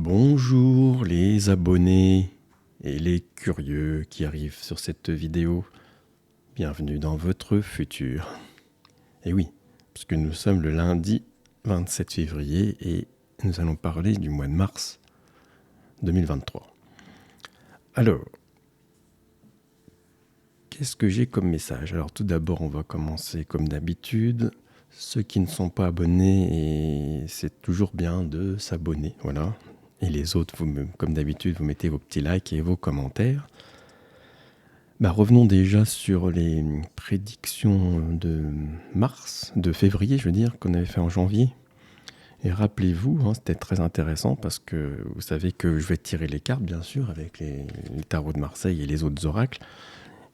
Bonjour les abonnés et les curieux qui arrivent sur cette vidéo. Bienvenue dans votre futur. Et oui, parce que nous sommes le lundi 27 février et nous allons parler du mois de mars 2023. Alors, qu'est-ce que j'ai comme message? Alors tout d'abord, on va commencer comme d'habitude. Ceux qui ne sont pas abonnés, et c'est toujours bien de s'abonner, voilà. Et les autres, comme d'habitude, vous mettez vos petits likes et vos commentaires. Revenons déjà sur les prédictions de février, je veux dire, qu'on avait fait en janvier. Et rappelez-vous, c'était très intéressant parce que vous savez que je vais tirer les cartes, bien sûr, avec les tarots de Marseille et les autres oracles.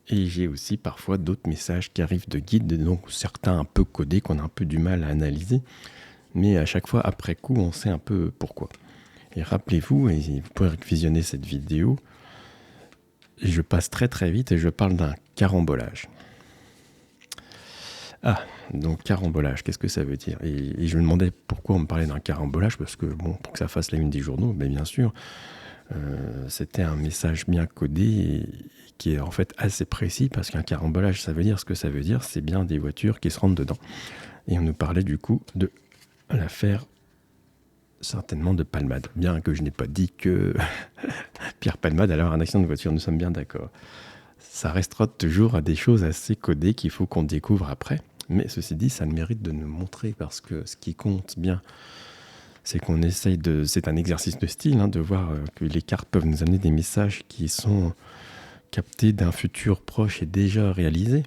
Et j'ai aussi parfois d'autres messages qui arrivent de guides, donc certains un peu codés, qu'on a un peu du mal à analyser. Mais à chaque fois, après coup, on sait un peu pourquoi. Et rappelez-vous, et vous pourrez visionner cette vidéo, je passe très très vite et je parle d'un carambolage. Ah, donc carambolage, qu'est-ce que ça veut dire? Et je me demandais pourquoi on me parlait d'un carambolage, parce que, bon, pour que ça fasse la une des journaux, mais bien sûr, c'était un message bien codé et qui est en fait assez précis, parce qu'un carambolage, ça veut dire ce que ça veut dire, c'est bien des voitures qui se rentrent dedans. Et on nous parlait du coup de l'affaire certainement de Palmade, bien que je n'ai pas dit que Pierre Palmade allait avoir un accident de voiture, nous sommes bien d'accord. Ça restera toujours à des choses assez codées qu'il faut qu'on découvre après. Mais ceci dit, ça a le mérite de nous montrer, parce que ce qui compte bien, c'est qu'on essaye de... C'est un exercice de style, de voir que les cartes peuvent nous amener des messages qui sont captés d'un futur proche et déjà réalisé.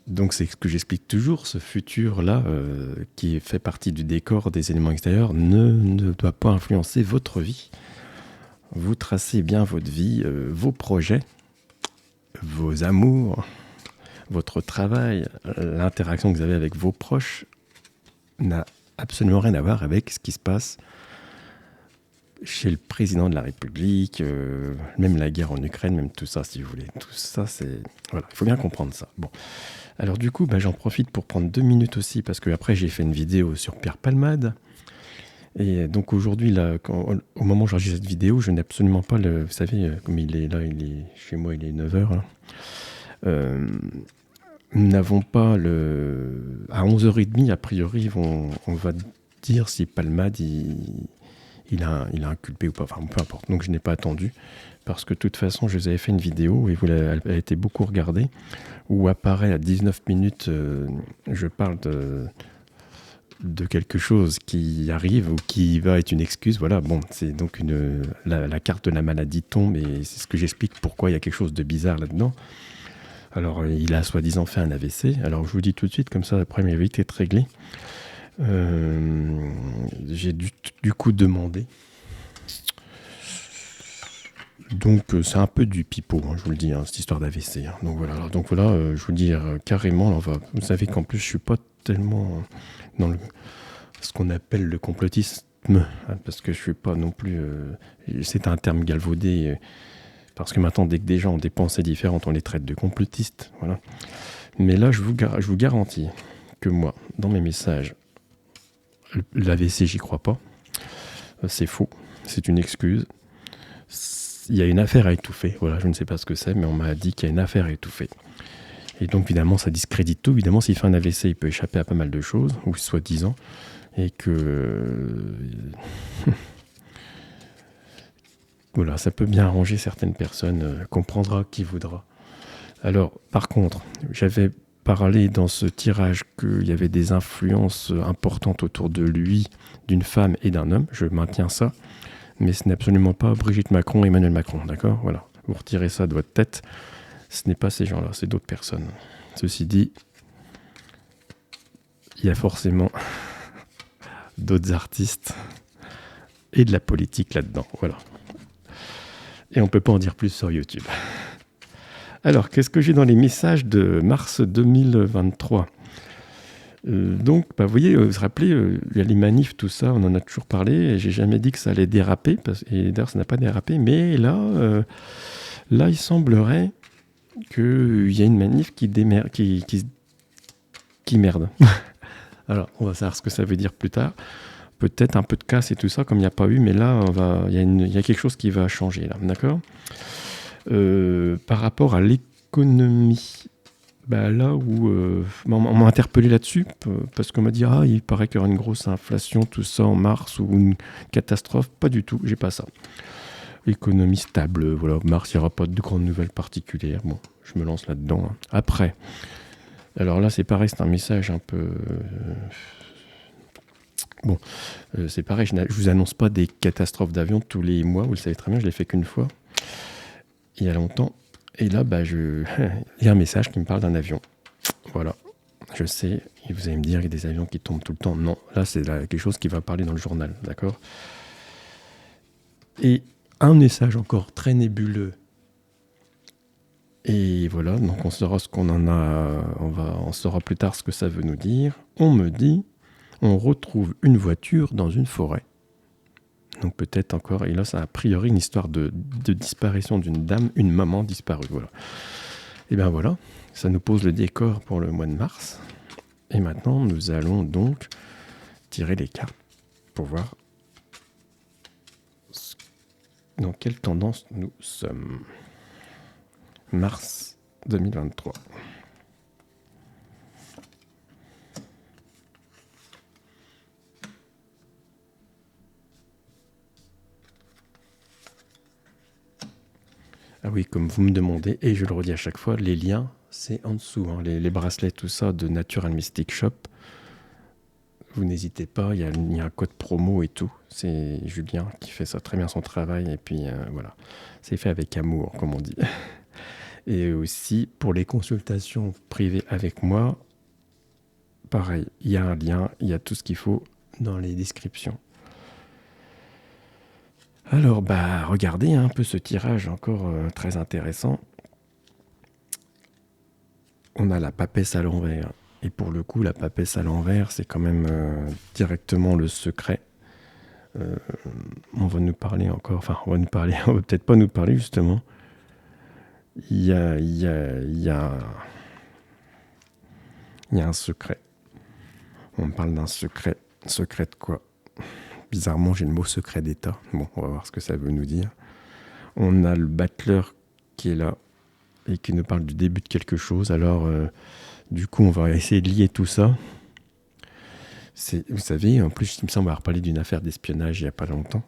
Donc c'est ce que j'explique toujours, ce futur-là, qui fait partie du décor des éléments extérieurs, ne doit pas influencer votre vie. Vous tracez bien votre vie, vos projets, vos amours, votre travail, l'interaction que vous avez avec vos proches n'a absolument rien à voir avec ce qui se passe chez le président de la République, même la guerre en Ukraine, même tout ça, si vous voulez. Tout ça, c'est... Voilà, il faut bien comprendre ça. Bon. Alors du coup, j'en profite pour prendre 2 minutes aussi, parce que après j'ai fait une vidéo sur Pierre Palmade. Et donc aujourd'hui, là, au moment où j'enregistre cette vidéo, je n'ai absolument pas le... Vous savez, comme il est là, chez moi, il est 9h. Nous n'avons pas le... À 11h30, a priori, on va dire si Palmade, il a inculpé ou pas. Enfin, peu importe. Donc je n'ai pas attendu, parce que de toute façon, je vous avais fait une vidéo, et elle a été beaucoup regardée, où apparaît à 19 minutes, je parle de quelque chose qui arrive ou qui va être une excuse. Voilà, bon, c'est donc la carte de la maladie tombe, et c'est ce que j'explique pourquoi il y a quelque chose de bizarre là-dedans. Alors, il a soi-disant fait un AVC. Alors, je vous dis tout de suite, comme ça, après, il va vite être réglé. J'ai du coup demandé. Donc, c'est un peu du pipeau, je vous le dis, cette histoire d'AVC. Donc voilà, je vous dis carrément, vous savez qu'en plus, je suis pas tellement dans ce qu'on appelle le complotisme, parce que je suis pas non plus... c'est un terme galvaudé, parce que maintenant, dès que des gens ont des pensées différentes, on les traite de complotistes. Voilà. Mais là, je vous garantis que moi, dans mes messages, l'AVC, j'y crois pas. C'est faux. C'est une excuse. Il y a une affaire à étouffer. Voilà, je ne sais pas ce que c'est, mais on m'a dit qu'il y a une affaire à étouffer. Et donc, évidemment, ça discrédite tout. Évidemment, s'il fait un AVC, il peut échapper à pas mal de choses, ou soi-disant, et que... voilà, ça peut bien arranger certaines personnes, comprendra qui voudra. Alors, par contre, j'avais parlé dans ce tirage qu'il y avait des influences importantes autour de lui, d'une femme et d'un homme. Je maintiens ça. Mais ce n'est absolument pas Brigitte Macron et Emmanuel Macron, d'accord? Voilà, vous retirez ça de votre tête. Ce n'est pas ces gens-là, c'est d'autres personnes. Ceci dit, il y a forcément d'autres artistes et de la politique là-dedans, voilà. Et on ne peut pas en dire plus sur YouTube. Alors, qu'est-ce que j'ai dans les messages de mars 2023 ? Donc, vous voyez, vous vous rappelez, il y a les manifs, tout ça, on en a toujours parlé, et j'ai jamais dit que ça allait déraper, et d'ailleurs ça n'a pas dérapé, mais là, il semblerait qu'il y a une manif qui merde. Alors, on va savoir ce que ça veut dire plus tard. peut-être un peu de casse et tout ça, comme il n'y a pas eu, mais là, il y a quelque chose qui va changer, là, d'accord. Par rapport à l'économie, bah là où on m'a interpellé là-dessus, parce qu'on m'a dit, ah, il paraît qu'il y aura une grosse inflation, tout ça en mars, ou une catastrophe. Pas du tout, j'ai pas ça. Économie stable, voilà, mars, il n'y aura pas de grandes nouvelles particulières. Bon, je me lance là-dedans, hein. Après, alors là, c'est pareil, c'est un message un peu... bon, c'est pareil, je vous annonce pas des catastrophes d'avion tous les mois, vous le savez très bien, je l'ai fait qu'une fois, il y a longtemps. Et là, bah, il y a un message qui me parle d'un avion. Voilà, je sais, et vous allez me dire qu'il y a des avions qui tombent tout le temps. Non, là, c'est quelque chose qui va parler dans le journal, d'accord. Et un message encore très nébuleux. Et voilà, donc on saura ce qu'on en a, on saura plus tard ce que ça veut nous dire. On me dit, on retrouve une voiture dans une forêt. Donc peut-être encore, et là c'est a priori une histoire de disparition d'une dame, une maman disparue, voilà. Et bien voilà, ça nous pose le décor pour le mois de mars. Et maintenant, nous allons donc tirer les cartes pour voir dans quelle tendance nous sommes. Mars 2023. Ah oui, comme vous me demandez, et je le redis à chaque fois, les liens, c'est en dessous, hein, les bracelets, tout ça, de Natural Mystic Shop. Vous n'hésitez pas, il y a un code promo et tout. C'est Julien qui fait ça très bien son travail, et puis voilà, c'est fait avec amour, comme on dit. Et aussi, pour les consultations privées avec moi, pareil, il y a un lien, il y a tout ce qu'il faut dans les descriptions. Alors, bah, regardez un peu ce tirage encore très intéressant. On a la papesse à l'envers. Et pour le coup, la papesse à l'envers, c'est quand même directement le secret. On va nous parler encore, enfin, on va peut-être pas nous parler justement. Il y a un secret. On me parle d'un secret. Secret de quoi? Bizarrement, j'ai le mot secret d'État. Bon, on va voir ce que ça veut nous dire. On a le battleur qui est là et qui nous parle du début de quelque chose. Alors, du coup, on va essayer de lier tout ça. Vous savez, en plus, il me semble avoir parlé d'une affaire d'espionnage il n'y a pas longtemps.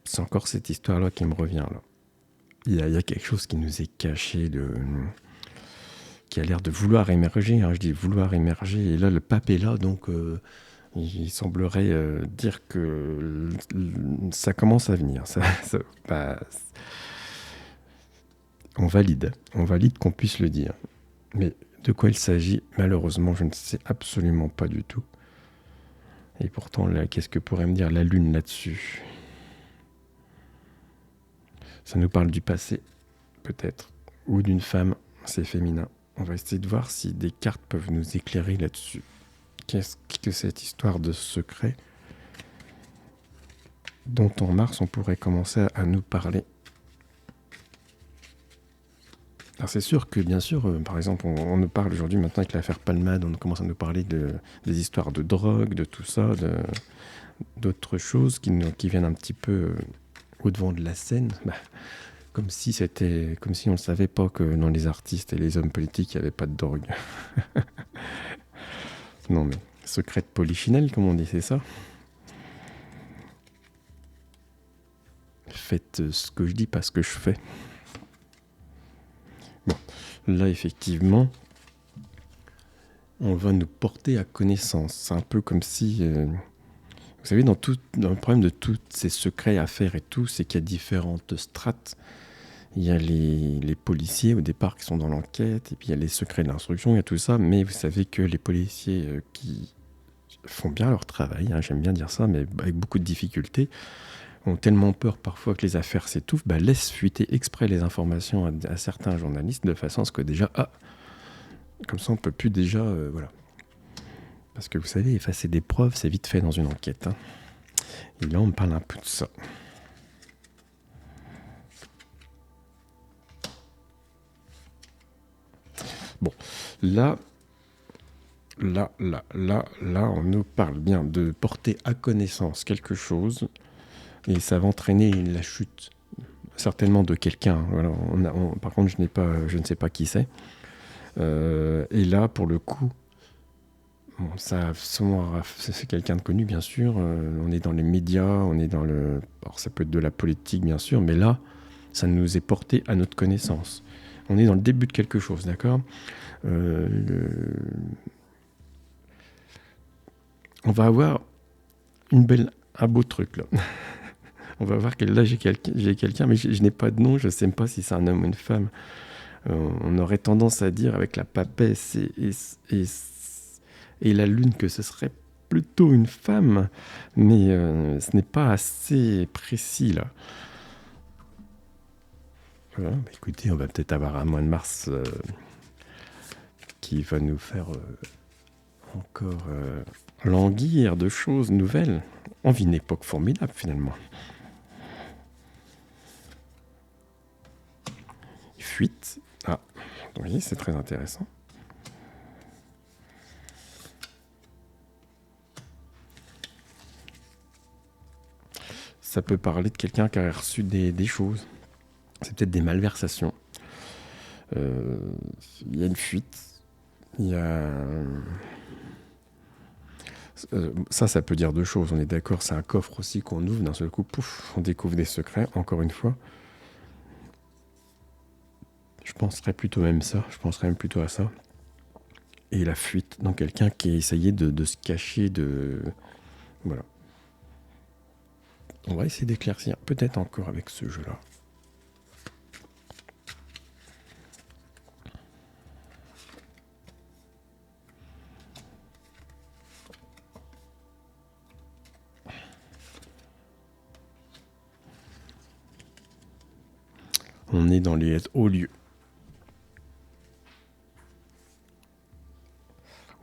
C'est encore cette histoire-là qui me revient, là. Il y a quelque chose qui nous est caché, qui a l'air de vouloir émerger. Hein, je dis vouloir émerger. Et là, le pape est là, donc il semblerait dire que ça commence à venir. On valide qu'on puisse le dire. Mais de quoi il s'agit, malheureusement, je ne sais absolument pas du tout. Et pourtant, là, qu'est-ce que pourrait me dire la Lune là-dessus? Ça nous parle du passé, peut-être, ou d'une femme, c'est féminin. On va essayer de voir si des cartes peuvent nous éclairer là-dessus. Qu'est-ce que cette histoire de secret dont en mars on pourrait commencer à nous parler? Alors c'est sûr que, bien sûr, par exemple, on nous parle aujourd'hui, maintenant avec l'affaire Palmade, on commence à nous parler des histoires de drogue, de tout ça, d'autres choses qui viennent un petit peu au devant de la scène. Bah, comme si on ne savait pas que dans les artistes et les hommes politiques, il n'y avait pas de drogue. Non mais, secret de polichinelle, comme on dit, c'est ça. Faites ce que je dis, pas ce que je fais. Bon, là, effectivement, on va nous porter à connaissance. C'est un peu comme si... vous savez, dans le problème de tous ces secrets à faire et tout, c'est qu'il y a différentes strates. Il y a les policiers, au départ, qui sont dans l'enquête, et puis il y a les secrets de l'instruction, il y a tout ça. Mais vous savez que les policiers qui font bien leur travail, hein, j'aime bien dire ça, mais avec beaucoup de difficultés, ont tellement peur parfois que les affaires s'étouffent, laissent fuiter exprès les informations à certains journalistes de façon à ce que déjà, comme ça on peut plus déjà, voilà. Parce que vous savez, effacer des preuves, c'est vite fait dans une enquête. Hein. Et là, on me parle un peu de ça. Bon, là, Là, on nous parle bien de porter à connaissance quelque chose et ça va entraîner la chute, certainement de quelqu'un. Voilà, par contre, je ne sais pas qui c'est. Et là, pour le coup, bon, c'est quelqu'un de connu, bien sûr. On est dans les médias, on est dans le. Alors, ça peut être de la politique, bien sûr, mais là, ça nous est porté à notre connaissance. On est dans le début de quelque chose, d'accord. Euh, le- On va avoir un beau truc, là. On va voir que là, j'ai quelqu'un, mais je n'ai pas de nom, je ne sais même pas si c'est un homme ou une femme. On aurait tendance à dire avec la papesse et la lune que ce serait plutôt une femme, mais ce n'est pas assez précis là. Voilà, bah, écoutez, on va peut-être avoir un mois de mars qui va nous faire encore languir de choses nouvelles. On vit une époque formidable finalement. Fuite. Ah, oui, c'est très intéressant. Ça peut parler de quelqu'un qui a reçu des choses. C'est peut-être des malversations. Il y a une fuite. Il y a... ça peut dire deux choses. On est d'accord, c'est un coffre aussi qu'on ouvre. D'un seul coup, pouf, on découvre des secrets, encore une fois. Je penserais plutôt même ça. Je penserais même plutôt à ça. Et la fuite. Donc quelqu'un qui a essayé de se cacher de... Voilà. On va essayer d'éclaircir peut-être encore avec ce jeu-là. On est dans les hauts lieux.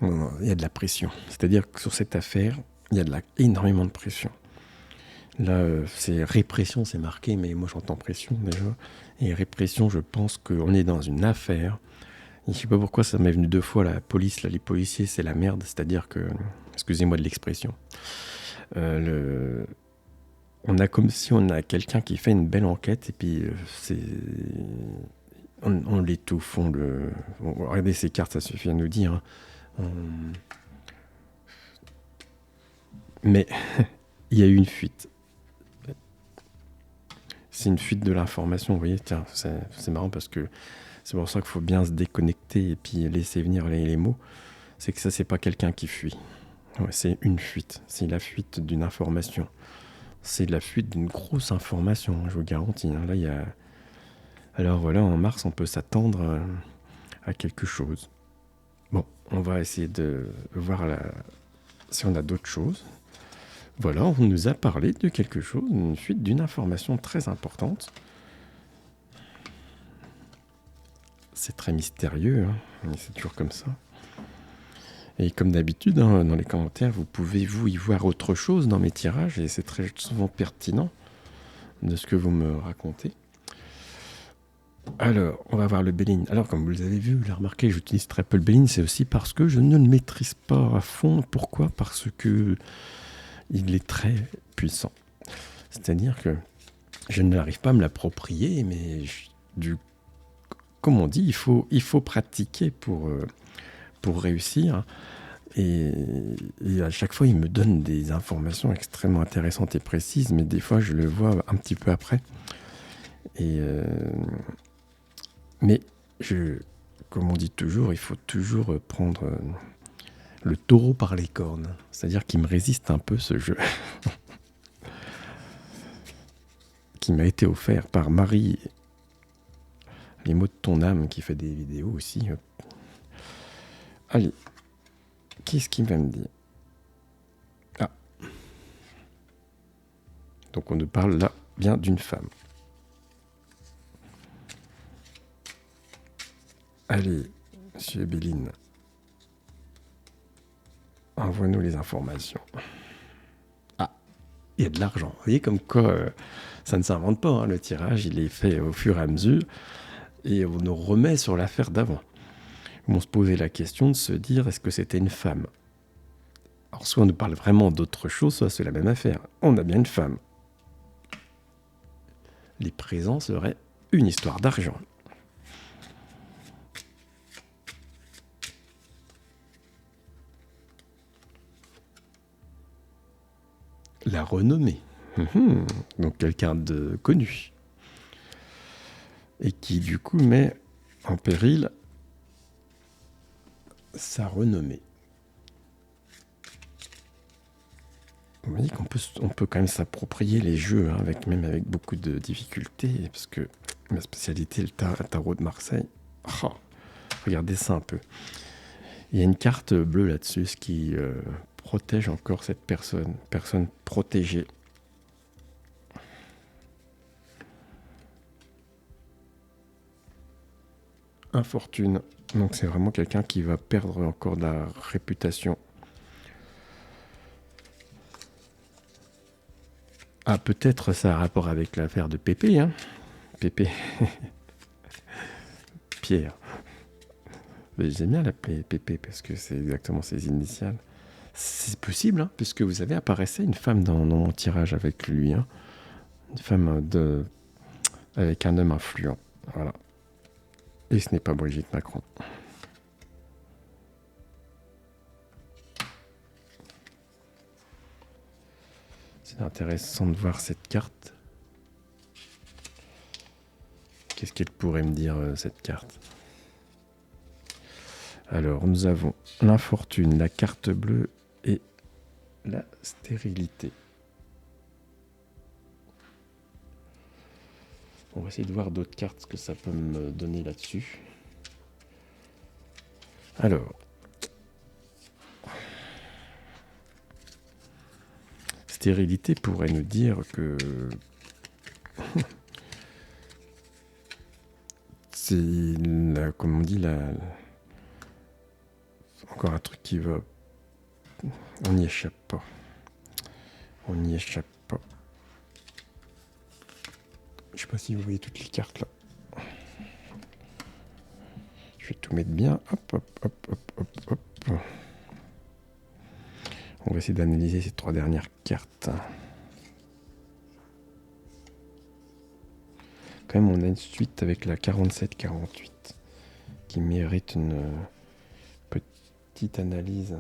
Il y a de la pression. C'est-à-dire que sur cette affaire, il y a énormément de pression. Là, c'est répression, c'est marqué, mais moi j'entends pression déjà. Et répression, je pense qu'on est dans une affaire. Et je ne sais pas pourquoi ça m'est venu deux fois, la police, là, les policiers, c'est la merde. C'est-à-dire que, excusez-moi de l'expression, on a comme si on a quelqu'un qui fait une belle enquête et puis on l'étouffe, regardez ces cartes, ça suffit à nous dire. Hein. Mais il y a eu une fuite. C'est une fuite de l'information, vous voyez, tiens, c'est marrant parce que c'est pour ça qu'il faut bien se déconnecter et puis laisser venir les mots. C'est que ça, c'est pas quelqu'un qui fuit. Ouais, c'est une fuite. C'est la fuite d'une information. C'est la fuite d'une grosse information, je vous garantis. Hein. Là, il y a... Alors voilà, en mars, on peut s'attendre à quelque chose. Bon, on va essayer de voir si on a d'autres choses. Voilà, on nous a parlé de quelque chose, une fuite d'une information très importante. C'est très mystérieux, hein, mais c'est toujours comme ça. Et comme d'habitude, hein, dans les commentaires, vous pouvez y voir autre chose dans mes tirages, et c'est très souvent pertinent de ce que vous me racontez. Alors, on va voir le Béline. Alors, comme vous l'avez vu, vous l'avez remarqué, j'utilise très peu le Béline, c'est aussi parce que je ne le maîtrise pas à fond. Pourquoi ? Parce que il est très puissant. C'est-à-dire que je n'arrive pas à me l'approprier, mais comme on dit, il faut pratiquer pour réussir. Et à chaque fois, il me donne des informations extrêmement intéressantes et précises, mais des fois, je le vois un petit peu après. Mais comme on dit toujours, il faut toujours prendre le taureau par les cornes. C'est-à-dire qu'il me résiste un peu ce jeu. Qui m'a été offert par Marie, les mots de ton âme, qui fait des vidéos aussi. Allez, qu'est-ce qu'il va me dire ? Ah. Donc on nous parle là bien d'une femme. Allez, monsieur Béline, envoie-nous les informations. Ah, il y a de l'argent. Vous voyez comme quoi ça ne s'invente pas, hein, le tirage, il est fait au fur et à mesure et on nous remet sur l'affaire d'avant. où on se posait la question de se dire est-ce que c'était une femme. Alors soit on nous parle vraiment d'autre chose, soit c'est la même affaire. On a bien une femme. Les présents seraient une histoire d'argent. La renommée. Donc quelqu'un de connu. Et qui du coup met en péril sa renommée. On m'a dit qu'on peut quand même s'approprier les jeux, hein, même avec beaucoup de difficultés, parce que ma spécialité, le tarot de Marseille. Oh, regardez ça un peu. Il y a une carte bleue là-dessus, ce qui protège encore cette personne protégée. Infortune. Donc c'est vraiment quelqu'un qui va perdre encore de la réputation. Ah, peut-être ça a rapport avec l'affaire de Pépé, hein. Pépé. Pierre. Mais j'aime bien l'appeler Pépé parce que c'est exactement ses initiales. C'est possible, hein, puisque vous avez apparaissait une femme dans mon tirage avec lui, hein. Une femme avec un homme influent. Voilà. Et ce n'est pas Brigitte Macron. C'est intéressant de voir cette carte. Qu'est-ce qu'elle pourrait me dire, cette carte? Alors, nous avons l'infortune, la carte bleue et la stérilité. On va essayer de voir d'autres cartes, ce que ça peut me donner là-dessus. Alors, stérilité pourrait nous dire que c'est, comme on dit, encore un truc qui va... On n'y échappe pas. On n'y échappe pas. Je sais pas si vous voyez toutes les cartes là. Je vais tout mettre bien. Hop, hop, hop, hop, hop, hop. On va essayer d'analyser ces 3 dernières cartes. Quand même, on a une suite avec la 47-48 qui mérite une petite analyse.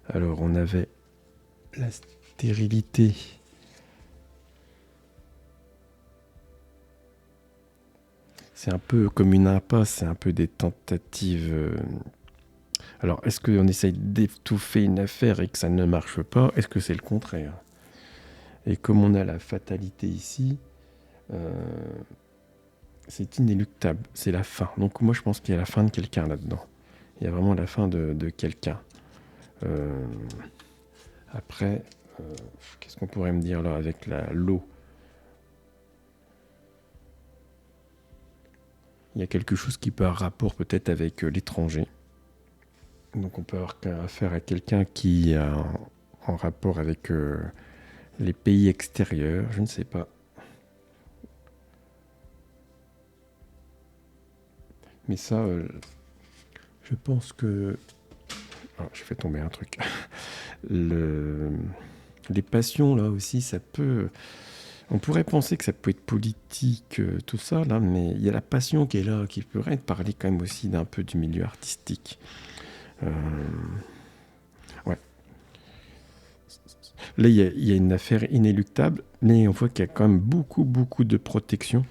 Alors, on avait la stérilité. C'est un peu comme une impasse, c'est un peu des tentatives. Alors, est-ce qu'on essaye d'étouffer une affaire et que ça ne marche pas? Est-ce que c'est le contraire? Et comme on a la fatalité ici, c'est inéluctable, c'est la fin. Donc moi, je pense qu'il y a la fin de quelqu'un là-dedans. Il y a vraiment la fin de quelqu'un. Après, qu'est-ce qu'on pourrait me dire là avec l'eau? Il y a quelque chose qui peut avoir rapport peut-être avec l'étranger. Donc on peut avoir affaire à quelqu'un qui a en rapport avec les pays extérieurs, je ne sais pas. Mais ça, je pense que... Oh, j'ai fait tomber un truc. Les passions, là aussi, ça peut... On pourrait penser que ça peut être politique, tout ça, là, mais il y a la passion qui est là, qui pourrait parler quand même aussi d'un peu du milieu artistique. Ouais. Là, il y a une affaire inéluctable, mais on voit qu'il y a quand même beaucoup de protection.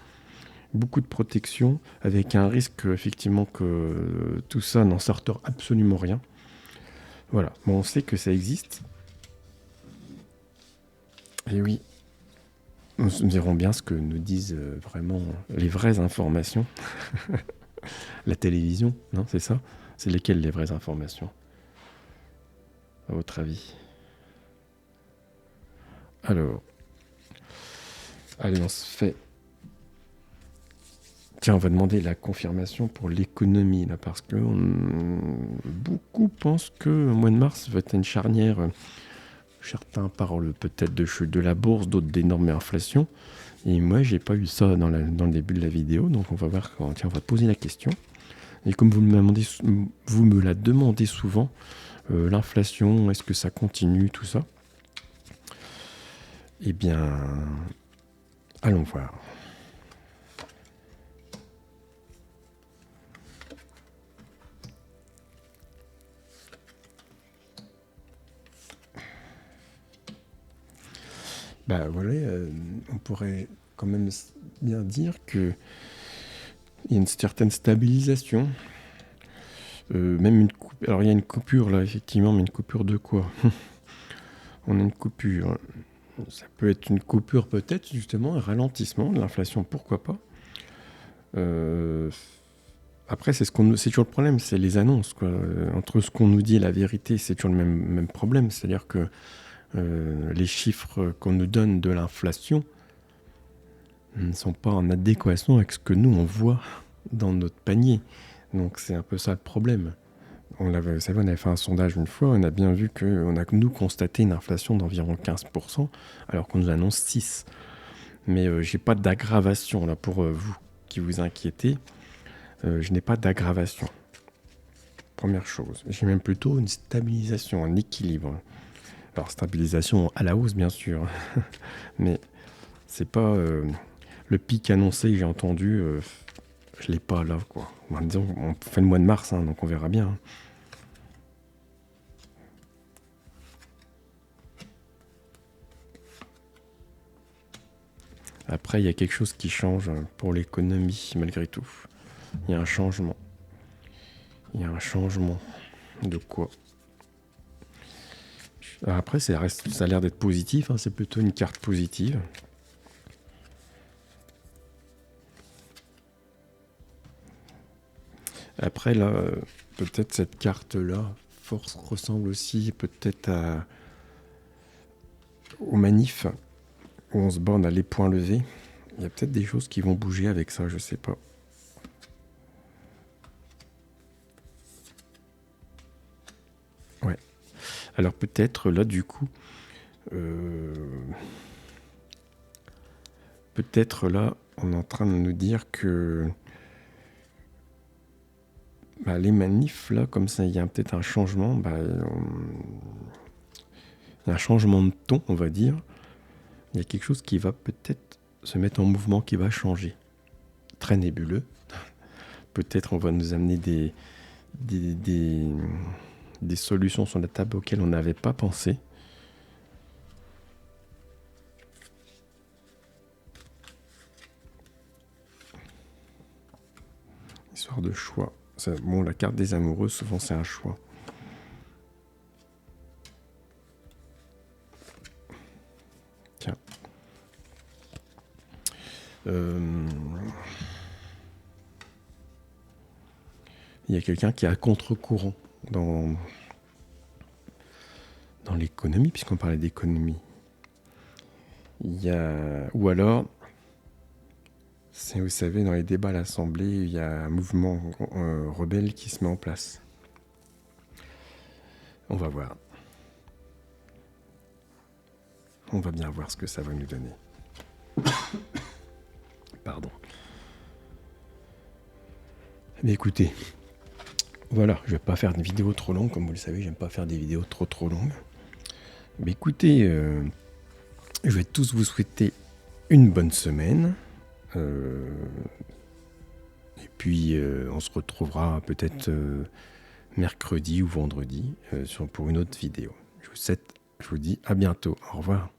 Beaucoup de protection, avec un risque, effectivement, que tout ça n'en sorte absolument rien. Voilà. Bon, on sait que ça existe. Et oui. Nous verrons bien ce que nous disent vraiment les vraies informations. La télévision, non, c'est ça? C'est lesquelles les vraies informations, à votre avis? Alors, allez, on se fait... Tiens, on va demander la confirmation pour l'économie, là, parce que beaucoup pensent que le mois de mars va être une charnière Certains parlent peut-être de chute de la bourse, d'autres d'énorme inflation. Et moi, j'ai pas eu ça dans le début de la vidéo, donc on va voir. Tiens, on va poser la question. Et comme vous me la demandez souvent, l'inflation, est-ce que ça continue, tout ça? Eh bien, allons voir. Bah voilà, on pourrait quand même bien dire que il y a une certaine stabilisation. Même une coupure. Alors il y a une coupure là, effectivement, mais une coupure de quoi? On a une coupure. Ça peut être une coupure peut-être, justement, un ralentissement de l'inflation, pourquoi pas. Après, c'est toujours le problème, c'est les annonces, quoi. Entre ce qu'on nous dit et la vérité, c'est toujours le même problème. C'est-à-dire que les chiffres qu'on nous donne de l'inflation ne sont pas en adéquation avec ce que nous, on voit dans notre panier. Donc c'est un peu ça le problème. Vous savez, on avait fait un sondage une fois, on a bien vu qu'on a, nous, constaté une inflation d'environ 15%, alors qu'on nous annonce 6%. Mais j'ai pas d'aggravation, là, pour vous qui vous inquiétez. Je n'ai pas d'aggravation. Première chose. J'ai même plutôt une stabilisation, un équilibre. Alors, stabilisation à la hausse, bien sûr. Mais c'est pas le pic annoncé que j'ai entendu, je l'ai pas là, quoi. Bon, disons, on fait le mois de mars, hein, donc on verra bien. Hein. Après, il y a quelque chose qui change pour l'économie, malgré tout. Il y a un changement. Il y a un changement de quoi? Après, ça a l'air d'être positif. Hein, c'est plutôt une carte positive. Après, là, peut-être cette carte-là, force, ressemble aussi peut-être aux manifs où on se borne à les poings levés. Il y a peut-être des choses qui vont bouger avec ça, je sais pas. Ouais. Alors peut-être là, du coup, peut-être là, on est en train de nous dire que les manifs, là, comme ça, il y a peut-être un changement. Il y a un changement de ton, on va dire. Il y a quelque chose qui va peut-être se mettre en mouvement, qui va changer. Très nébuleux. Peut-être on va nous amener des solutions sur la table auxquelles on n'avait pas pensé. Histoire de choix. Bon, la carte des amoureux, souvent c'est un choix. Tiens. Il y a quelqu'un qui est à contre-courant dans l'économie, puisqu'on parlait d'économie. Ou alors, vous savez, dans les débats à l'Assemblée, il y a un mouvement rebelle qui se met en place. On va voir. On va bien voir ce que ça va nous donner. Pardon. Mais écoutez, voilà, je vais pas faire une vidéo trop longue, comme vous le savez, j'aime pas faire des vidéos trop longues. Mais écoutez, je vais tous vous souhaiter une bonne semaine. Et puis, on se retrouvera peut-être mercredi ou vendredi pour une autre vidéo. Je vous dis à bientôt. Au revoir.